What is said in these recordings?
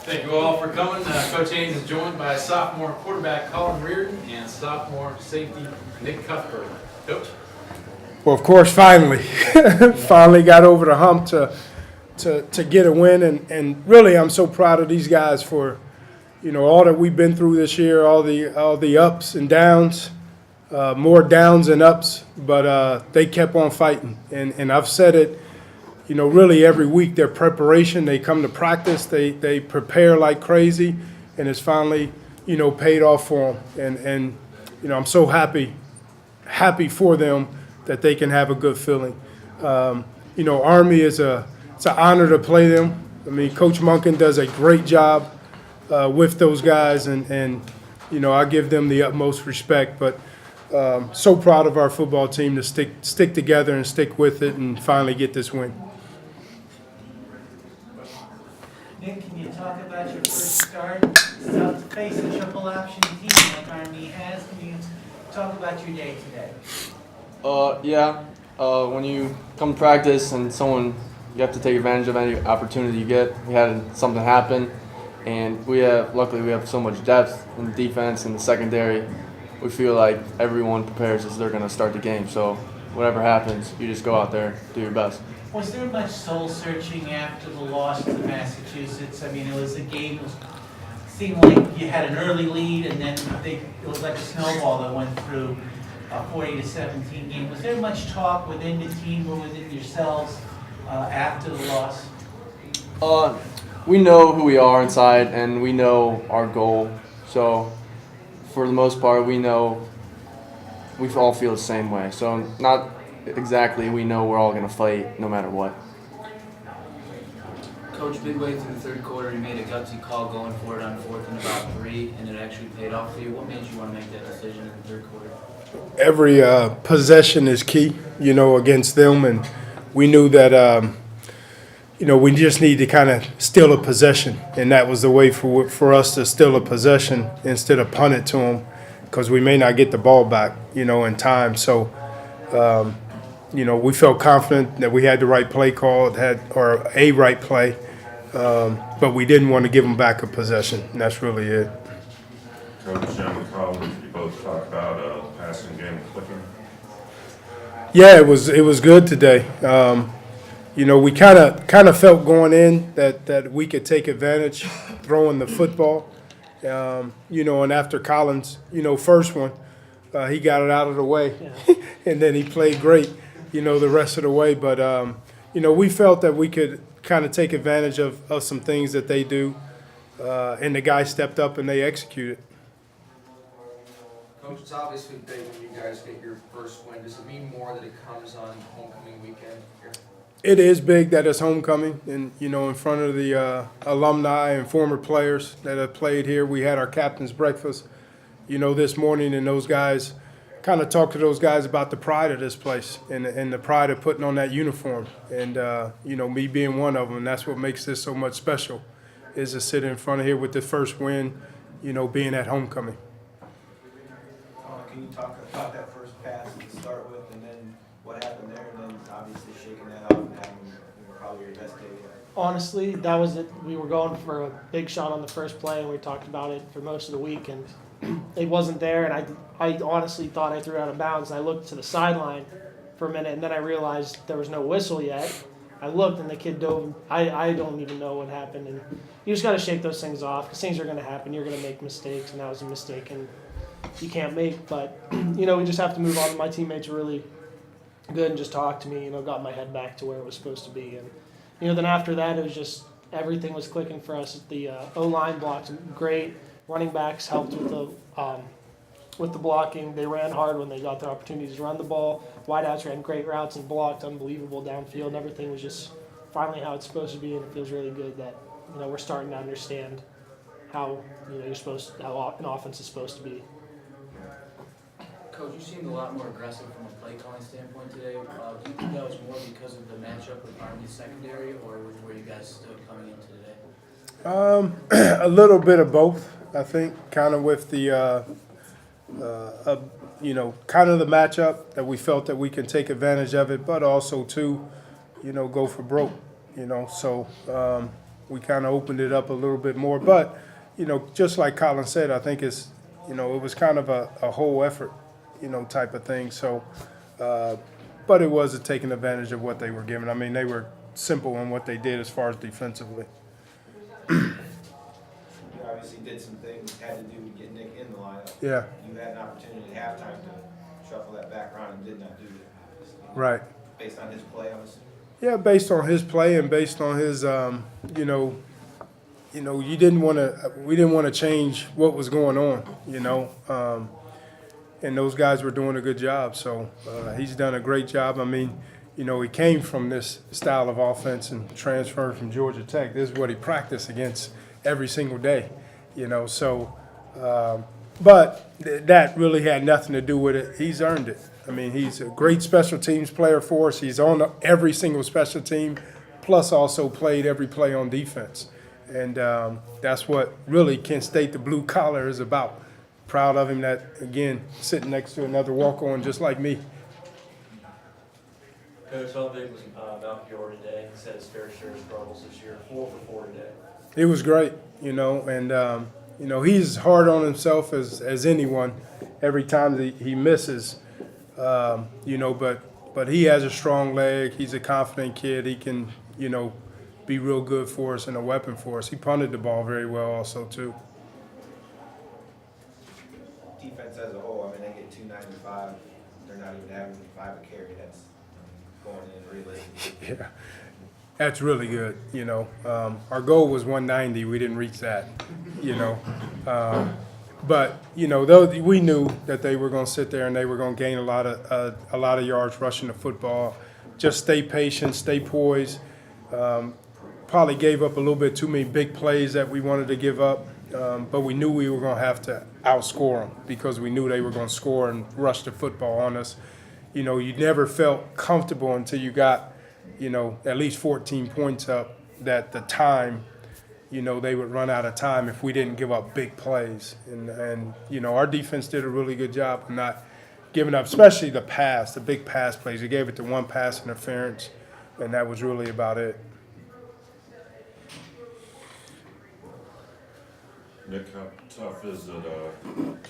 Thank you all for coming. Coach Haynes is joined by sophomore quarterback Colin Reardon and sophomore safety Nick Cuthbert. Coach? Well, of course, finally, finally got over the hump to get a win, and really, I'm so proud of these guys for, all that we've been through this year, all the ups and downs, more downs than ups, but they kept on fighting, and I've said it, really every week. Their preparation, they come to practice, they prepare like crazy, and it's finally, paid off for them, and I'm so happy for them that they can have a good feeling. Army it's an honor to play them. I mean, Coach Monken does a great job with those guys, and I give them the utmost respect. But so proud of our football team to stick together and stick with it and finally get this win. Nick, can you talk about your first start? It's tough to face a triple option team like Army has. Can you talk about your day today? Yeah. When you come to practice and you have to take advantage of any opportunity you get. We had something happen, and luckily we have so much depth in the defense and the secondary. We feel like everyone prepares as they're going to start the game. So whatever happens, you just go out there, do your best. Was there much soul searching after the loss to Massachusetts? I mean, it was a game. It seemed like you had an early lead, and then it was like a snowball that went through a 40-17 game. Was there much talk within the team or within yourselves after the loss? We know who we are inside, and we know our goal. So for the most part, we know we all feel the same way. So not exactly, we know we're all going to fight no matter what. Coach, midway through the third quarter, you made a gutsy call going for it on 4th and about 3, and it actually paid off for you. What made you want to make that decision in the third quarter? Every possession is key, against them, and we knew that, we just need to kind of steal a possession, and that was the way for us to steal a possession instead of punt it to them, because we may not get the ball back, in time. So, we felt confident that we had the right play call, or a right play, but we didn't want to give them back a possession, and that's really it. Coach, Colin, you both talk about passing game clicking. Yeah, it was good today. We kind of felt going in that we could take advantage throwing the football. And after Collins, first one, he got it out of the way, and then he played great, the rest of the way. But we felt that we could kind of take advantage of some things that they do, and the guys stepped up and they executed. Coach, it's obviously big when you guys get your first win. Does it mean more that it comes on homecoming weekend here? It is big that it's homecoming, and in front of the alumni and former players that have played here. We had our captain's breakfast, this morning, and those guys kind of talked to those guys about the pride of this place and the pride of putting on that uniform, and me being one of them. And that's what makes this so much special, is to sit in front of here with the first win, being at homecoming. Can you talk about that first pass to start with, and then what happened there, and then obviously shaking that off and having probably your best day yet? Honestly, that was it. We were going for a big shot on the first play, and we talked about it for most of the week, and it wasn't there. And I honestly thought I threw it out of bounds. And I looked to the sideline for a minute, and then I realized there was no whistle yet. I looked, and the kid dove. I don't even know what happened. And you just got to shake those things off, because things are going to happen. You're going to make mistakes, and that was a mistake, and you can't make. But we just have to move on. My teammates were really good and just talked to me. Got my head back to where it was supposed to be, and then after that, it was just everything was clicking for us. The O-line blocked great. Running backs helped with the blocking. They ran hard when they got their opportunities to run the ball. Wideouts ran great routes and blocked unbelievable downfield. And everything was just finally how it's supposed to be, and it feels really good that we're starting to understand how how an offense is supposed to be. Coach, you seemed a lot more aggressive from a play calling standpoint today. Do you think that was more because of the matchup with Army's secondary, or was where you guys stood coming into today? A little bit of both, I think, kind of with the kind of the matchup that we felt that we can take advantage of it, but also too, go for broke, So we kind of opened it up a little bit more. But, you know, just like Colin said, I think it's, you know, it was kind of a whole effort, you know, type of thing. So, but it wasn't taking advantage of what they were given. I mean, they were simple in what they did as far as defensively. You obviously did some things, had to do to get Nick in the lineup. Yeah, You had an opportunity at halftime to shuffle that back around and did not do that. right. Based on his play, I'm assuming. Yeah, based on his play and based on his, you know, we didn't want to change what was going on, you know, and those guys were doing a good job. So he's done a great job. I mean, you know, he came from this style of offense and transferred from Georgia Tech. This is what he practiced against every single day, you know. So, but that really had nothing to do with it. He's earned it. I mean, he's a great special teams player for us. He's on every single special team, plus also played every play on defense. And that's what really Kent State, the blue collar, is about. Proud of him that, again, sitting next to another walk-on just like me. Coach, how big was Melchior today? He said his fair share of struggles this year, 4 for 4 today. It was great, you know, and, you know, he's hard on himself as anyone every time that he misses, you know, but he has a strong leg. He's a confident kid. He can, you know, be real good for us and a weapon for us. He punted the ball very well also, too. Defense as a whole, I mean, they get 295. They're not even having 5 a carry. That's going in realistically. Yeah, that's really good, you know. Our goal was 190. We didn't reach that, you know. But, you know, though we knew that they were going to sit there and they were going to gain a lot of yards rushing the football. Just stay patient, stay poised. Probably gave up a little bit too many big plays that we wanted to give up. But we knew we were going to have to outscore them because we knew they were going to score and rush the football on us. You know, you never felt comfortable until you got, you know, at least 14 points up that the time, you know, they would run out of time if we didn't give up big plays. And you know, our defense did a really good job of not giving up, especially the pass, the big pass plays. We gave it to one pass interference, and that was really about it. Nick, how tough is it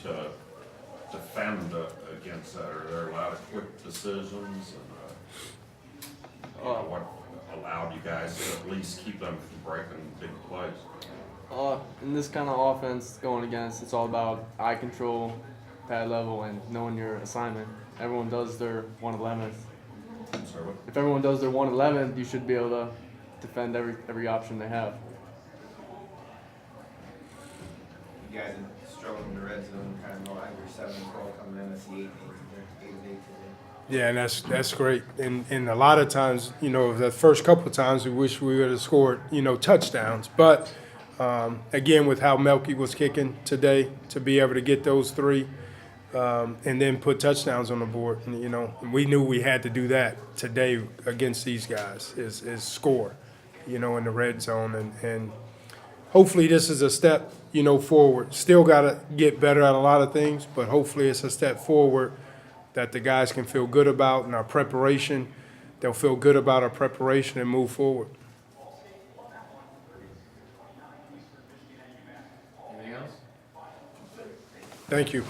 to defend against that? Are there a lot of quick decisions and you know, what allowed you guys to at least keep them from breaking big plays? In this kind of offense going against, it's all about eye control, pad level, and knowing your assignment. Everyone does their 111th. Sorry, what? If everyone does their 111th, you should be able to defend every option they have. You guys are struggling in the red zone, kind of know you're 7-12 coming in. I see 8-8 today. Yeah, and that's great. And a lot of times, you know, the first couple of times we wish we would have scored, you know, touchdowns. But, again, with how Melky was kicking today, to be able to get those 3 and then put touchdowns on the board, and, you know, we knew we had to do that today against these guys is score, you know, in the red zone. And hopefully this is a step, you know, forward. Still got to get better at a lot of things, but hopefully it's a step forward that the guys can feel good about in our preparation. They'll feel good about our preparation and move forward. Anything else? Thank you.